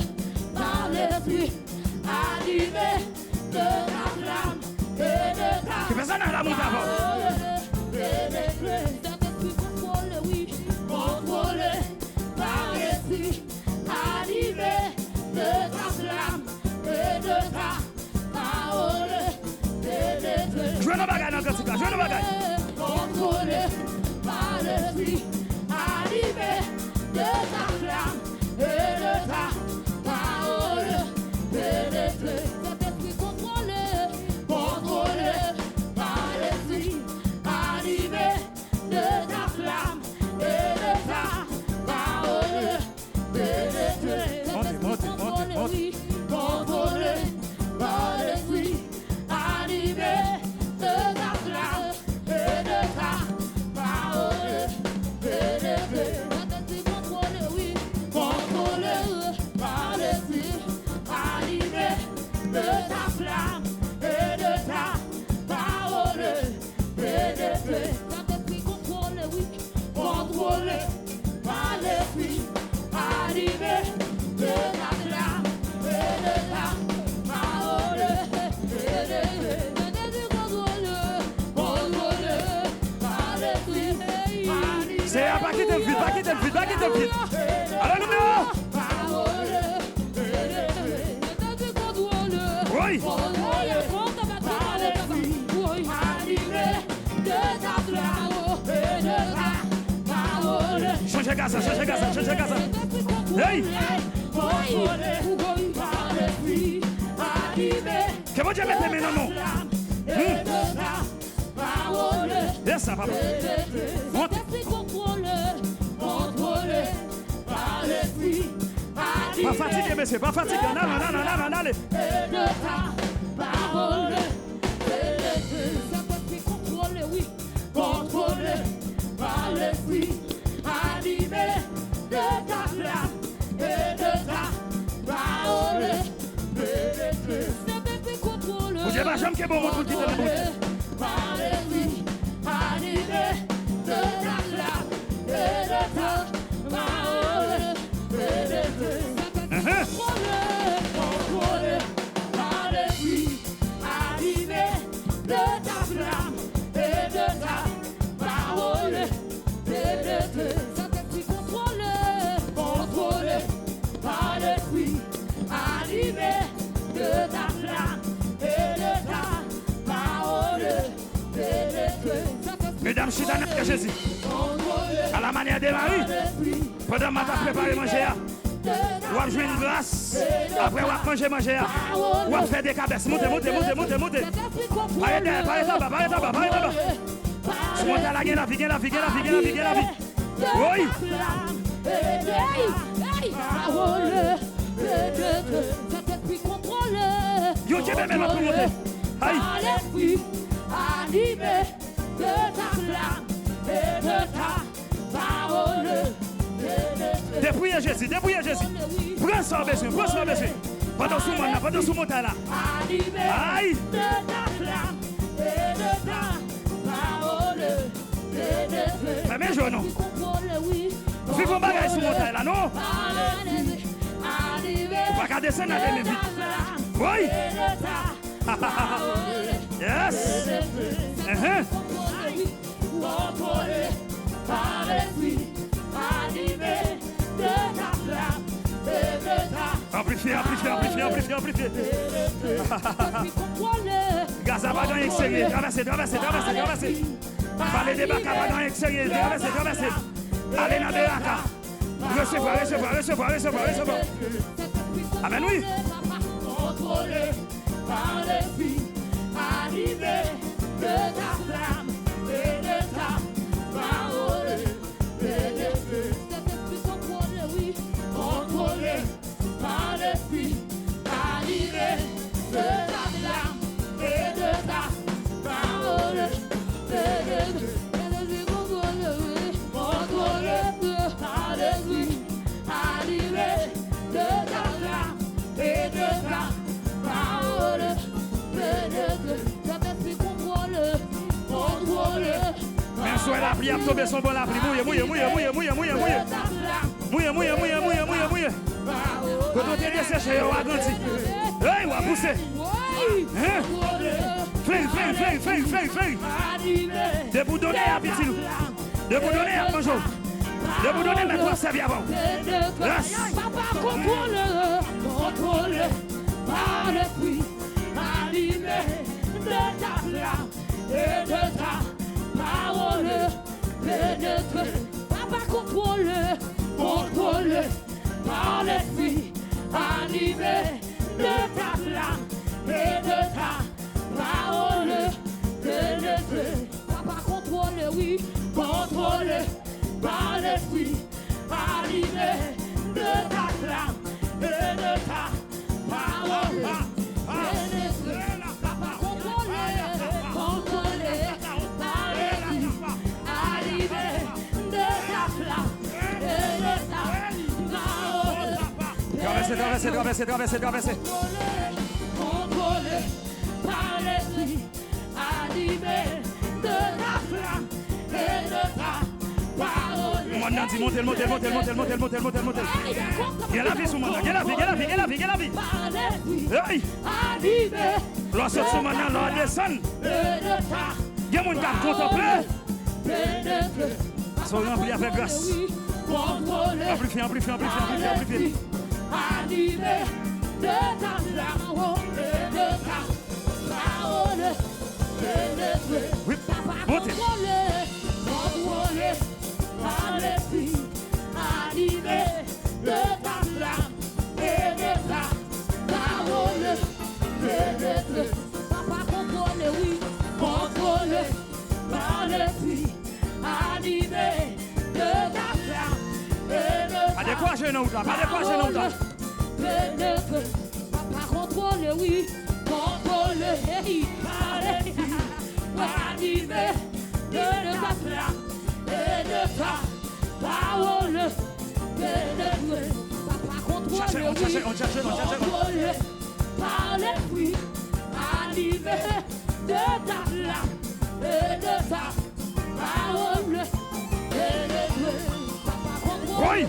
par l'esprit. Animé de ta flamme et de ta. Tu fais ça dans la montagne avant. Cet esprit contrôlé, oui, contrôlé par l'esprit. Animé de ta flamme et Jouez nos bagages dans Cantique, jouez nos bagages. Contrôlé par l'esprit, animé de ta flamme et de ta parole. Pénétré, cet esprit contrôlé par l'esprit, animé de ta flamme et de ta parole. Pénétré, cet esprit contrôlé, oui, contrôlé par l'esprit, animé de ta flamme et de ta parole. Pénétré, cet esprit contrôlé, oui, contrôlé par l'esprit, animé de ta flamme et de ta parole. Pénétré, cet esprit contrôlé, oui, contrôlé par l'esprit, animé de ta flamme et de ta parole. Pénétré, cet esprit contrôlé par l'esprit, animé. C'est à pas quitter le vide, pas quitter le vide, pas quitter le vide. Alléluia. Oui. Changez Gaza, changez Gaza, changez Gaza. Hey. Que bon Dieu mette mes noms. Yes, ça, papa. Monte. Pas fatigué, monsieur, pas fatigué. Non, allez. Contrôlé, oui, contrôlé par l'esprit, animé de ta flamme et de ta parole. Vous n'avez pas jamais que bon pour quitter la route. Par l'esprit, animé de ta flamme et de ta parole. Contrôlé par l'esprit, animé de ta flamme et de ta parole. Saint-Esprit contrôlé par l'esprit, animé de ta flamme et de ta parole. Mesdames, chitane que Jésus, à la manière de Marie, pendant que tu as préparé manger, ou à jouer une glace, après ou à manger, ou à faire des cabesses, montez. Arrêtez là-bas. Je monte à la vie. Oui. Yo, tu peux même pour monter. Aïe. Animé de ta flamme et de ta parole. Dépouillez Jésus. Prends ça, monsieur. Pendant ce moment-là. Aïe. De ta flamme et de ta parole. Mais je non. Vous faites un bagage sur montagne là, non? Vous ne pas descendre avec les vies. Oui. Yes. Contrôlé par l'esprit, animé de ta flamme et de ta Amplifié. Gaza va gagner extérieur. Traversez. Parlez des bacs va gagner extérieur. Traversez. Allez dans des racas. Recevoir. Amen, oui. Contrôlé par l'esprit, animé de ta flamme et de ta parole. Contrôlé par l'esprit, animé de ta flamme et de ta parole. Contrôlé par l'esprit, animé de ta flamme et de ta parole. Contrôlé. Même si elle a pris à tomber son bon la pris. Mouille. Quand on est desséché, on va grandir. Hey, on va pousser. Hein? Fling. De vous donner à petit loup. De vous donner à manger. De vous donner maintenant servir avant. Papa contrôle par l'esprit, animé de ta flamme et de ta parole pénétré. Papa contrôlé par l'esprit, animé de ta flamme et de ta parole pénétré. Papa contrôlé, oui, contrôlé par l'esprit, animé de ta flamme et de ta parole pénétré. Papa contrôlé par l'esprit, animé de ta flamme et de ta parole. Traversez. Contrôlé par l'esprit, animé de ta flamme et de ta parole. Maintenant, dis montez. Il y a la vie sous moi, il y a la vie. Par l'esprit, Hey! animé Lorsque sous maintenant, l'on descend. et de ta Il y a mon gars contemplé. pénétré. Sois rempli avec grâce. Contrôlé Amplifie. animé de ta flamme et de ta parole pénétré. Oui, montez. Contrôlé par l'esprit, animé de ta flamme et de ta parole pénétré. Papa contrôlé, oui, contrôlé par l'esprit, animé de ta flamme et de ta Pas décourager nous, pas décourager nous. pénétré. Papa contrôlé, oui, contrôlé par l'esprit, animé de ta flamme et de ta parole pénétré. Papa contrôlé, On cherche. contrôlé par l'esprit, animé de ta flamme et de ta parole pénétré. Papa contrôlé,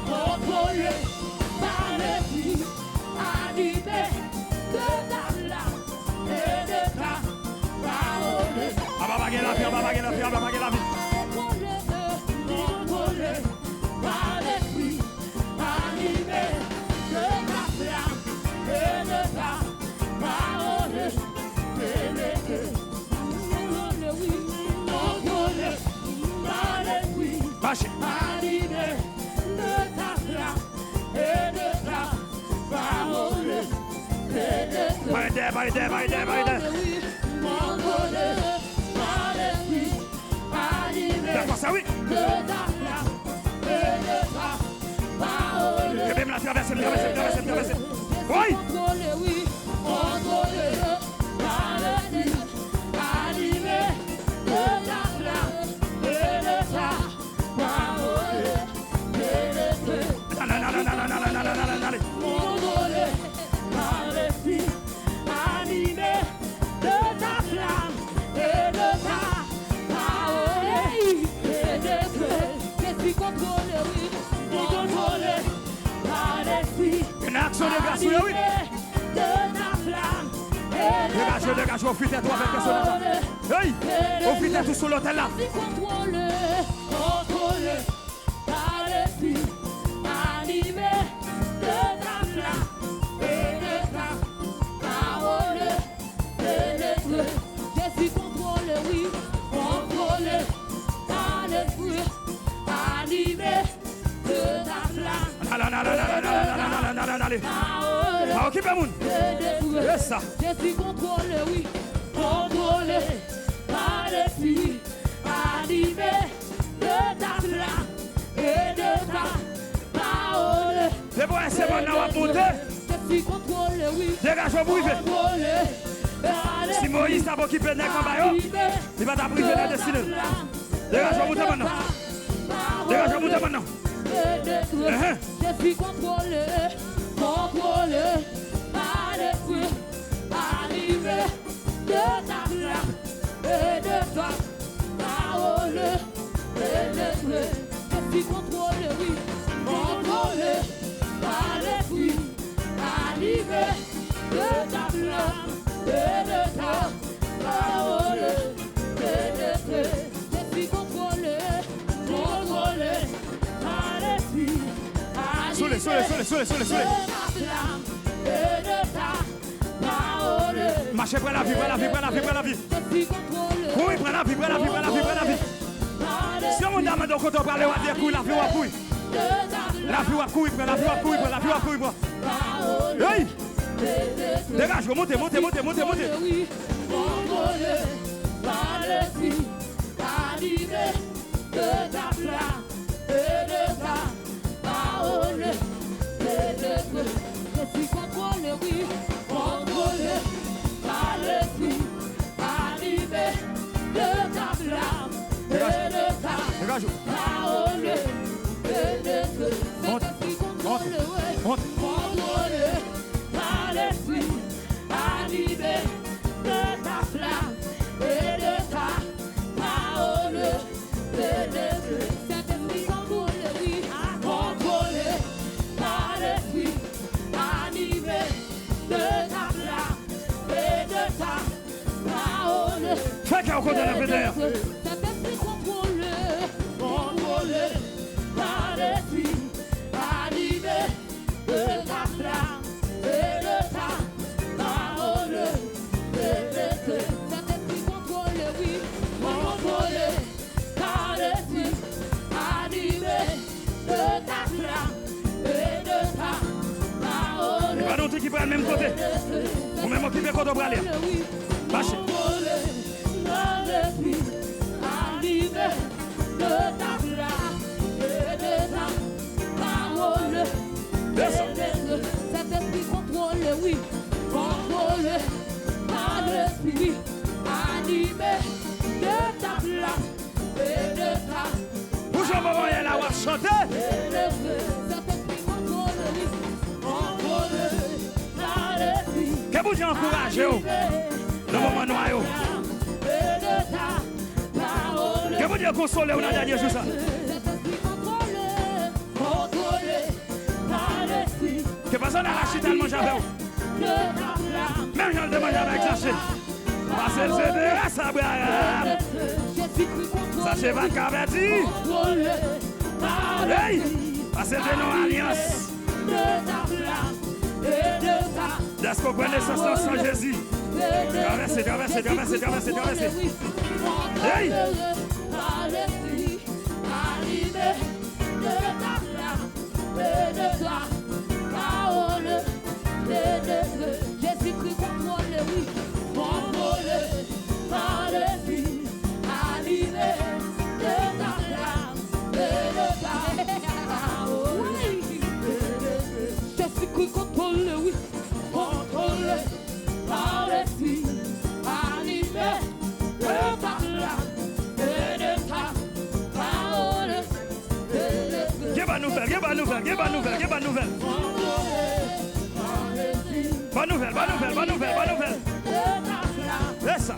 contrôlé par l'esprit, animé de ta flamme et de ta parole. On va baguer la vie. Contrôlé par l'esprit, animé de ta flamme et de ta parole pénétré. Contrôlé par l'esprit, Marchez. animé de ta flamme et de ta parole pénétré. Baïdé. Contrôlé par l'esprit, animé D'accord, ça oui. de ta flamme et de ta parole. Je vais me la traverser. Oui. Contrôlé, oui, contrôlé par l'esprit, animé de ta flamme et de ta parole pénétré. Allez. Contrôlé par l'esprit, animé de ta flamme et de ta parole pénétré. Je suis contrôlé, oui, contrôlé par l'esprit, Une action de grâce, oui. animé de ta flamme et de ta Dégage, profite-toi avec personne. Hey! Profite tout sur l'hôtel là. Je suis contrôlé par l'esprit, animé de ta flamme et de ta parole pénétré. Je suis contrôlé, oui, contrôlé par l'esprit, animé de ta flamme Allez. parole Ah, occupez moun. pénétré. Yes, ça. Je suis contrôlé, oui, contrôlé par l'esprit, animé de ta flamme et de ta parole. C'est bon, on va monter. Je suis contrôlé, oui, Dégage, vous privé. contrôlé par Si l'esprit, Moïse t'a occupé de combat, il va t'appriver la destinée. Dégage, vous monter maintenant. Dégage, vous monter maintenant. Je suis contrôlé par l'esprit, animé de ta flamme et de ta parole pénétré. Je suis contrôlé, oui, contrôlé par l'esprit, animé de ta flamme et de ta parole pénétré. Je suis contrôlé par l'esprit, Soulez. de ta flamme et de ta parole Marchez, prends la vie, prends la vie, prends la vie, prends la vie. Oui, prends la vie, prends la vie, prends la vie, prends la vie. Si on a dans quand on parle, on va dire couille, la vie va couille. La vie va couille, prends la vie va couille, prends la vie va couille, prends. Hey! Dégage, montez, montez, montez, montez, montez. Contrôlé par l'esprit, animé de ta flamme et de ta parole et de feu. Je suis contrôlé, oui, contrôlé par l'esprit, animé de ta flamme et de ta parole et de feu. Je suis contrôlé, oui, contrôlé par l'esprit, animé de ta flamme et de ta parole et de feu. Saint-Esprit contrôlé, oui, contrôlé par l'esprit, animé de ta flamme et de ta parole. Fais qu'un coup de la vedette. Saint-Esprit contrôlé, contrôlé par l'esprit, animé de ta flamme et de ta parole. Saint-Esprit contrôlé, oui, contrôlé par l'esprit, animé de ta flamme et de ta parole. Il va nous dire qu'il prend le même côté. Ou même qui veut qu'on doit aller. Marchez. Contrôlé par l'esprit, animé de ta flamme et de ta parole. Saint-Esprit contrôlé, oui, contrôlé par l'esprit, animé de ta flamme et de ta Bonjour, maman, elle a chanté. Saint-Esprit contrôlé, oui, contrôlé par l'esprit. Que vous encouragez le moment noir. Et de ta parole. Que vous consolez dans le dernier jour. Saint-Esprit contrôlé, contrôlé par l'esprit. Que personne n'a lâché tellement j'avais. De ta flamme. Même j'en demande avec sachet. Parce que c'est de ça, ça c'est pas cavati. Contrôlé par Hey! l'esprit. Parce que c'est nos alliances. De ta flamme et de ta Est-ce qu'on connaît ça sans Jésus? Traversez, traversez, traversez, traversez, traversez. Hey! Par l'esprit, animé de ta flamme et de ta parole et de feu. Jésus-Christ contrôlé, oui, contrôlé par l'esprit, animé de ta flamme et de ta parole et de feu. Jésus-Christ contrôlé, oui, contrôlé par l'esprit, animé de ta flamme et de ta parole et de feu. Quelle bonne nouvelle, quelle bonne nouvelle, quelle bonne nouvelle, quelle bonne nouvelle. Bonne nouvelle, bonne nouvelle, bonne nouvelle, bonne nouvelle. C'est ça.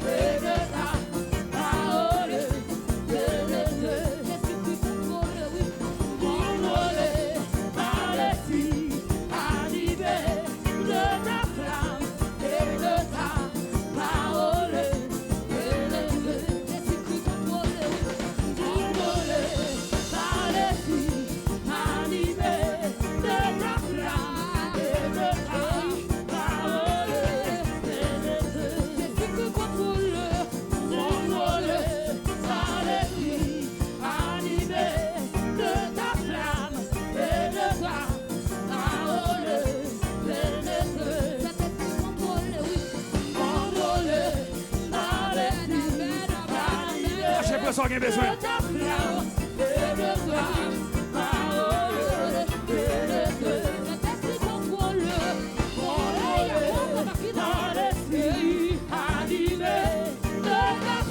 Sois bien besoin.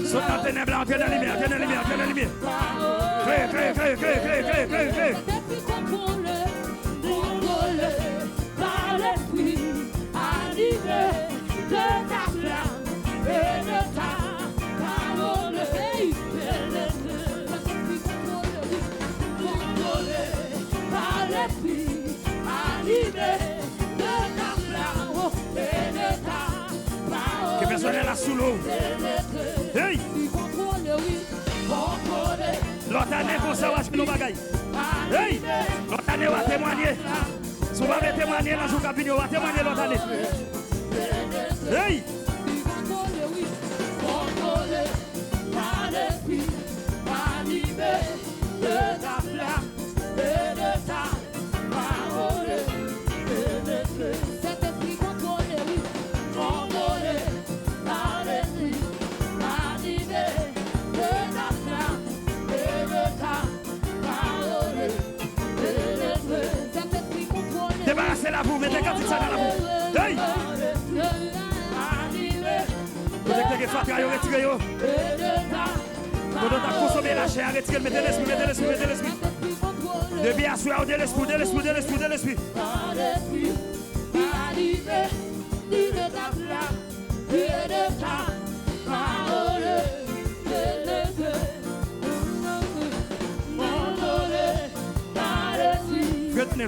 Saute dans les ténèbres, entrez dans la lumière, entrez dans la lumière, entrez dans la lumière. Crée, crée, crée, crée, crée, crée, crée, crée. Contrôlé par l'esprit, animé de ta flamme et de ta parole. Contrôlé par l'esprit, animé de ta flamme et de ta parole. Que personne n'est là sous l'eau. Hey! L'autre année, pour ça, on va se faire nos bagailles. Hey! L'autre année, on va témoigner. Si on va témoigner dans le jour capignon, on va témoigner l'autre année. Hey! fatra, retirez. Quand on a consommé la chair, retirez, mettez l'esprit, mettez l'esprit, mettez l'esprit. Depuis à soir, de l'esprit, de l'esprit, de l'esprit, de l'esprit.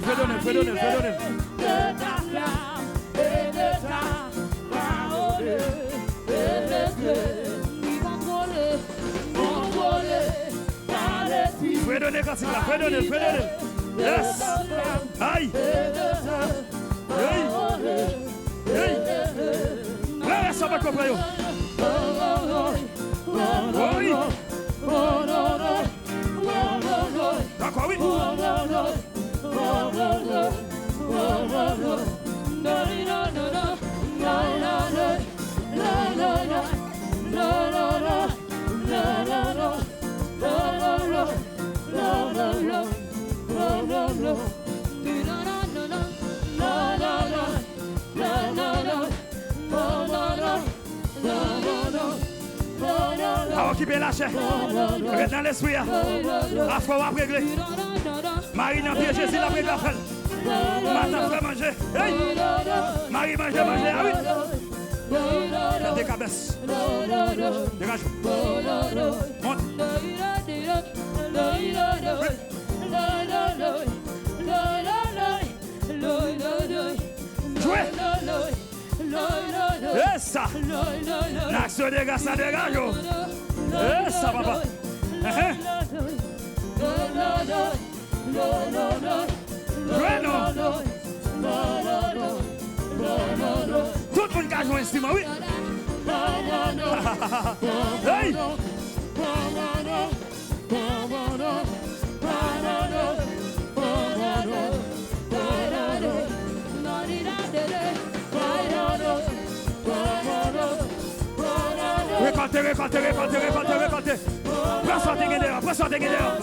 Fais donner. Fais donner quand il va, fais donner. Yes. Aïe. Là, ça va comprendre. Oui. D'accord, oui. Alors qui peut lâcher, reste dans l'esprit, à fois on va régler. Marie n'a pas Jésus, la pris la fête. Matin fait manger. Hey! Marie mange, ah oui. Des cabesses. Dégage. Monte. Jouez. Et ça. L'action dégage, ça dégage. Et ça, papa. Tout le monde a joué un instrument, oui. Hey! Récoltez. Prends sortez dehors.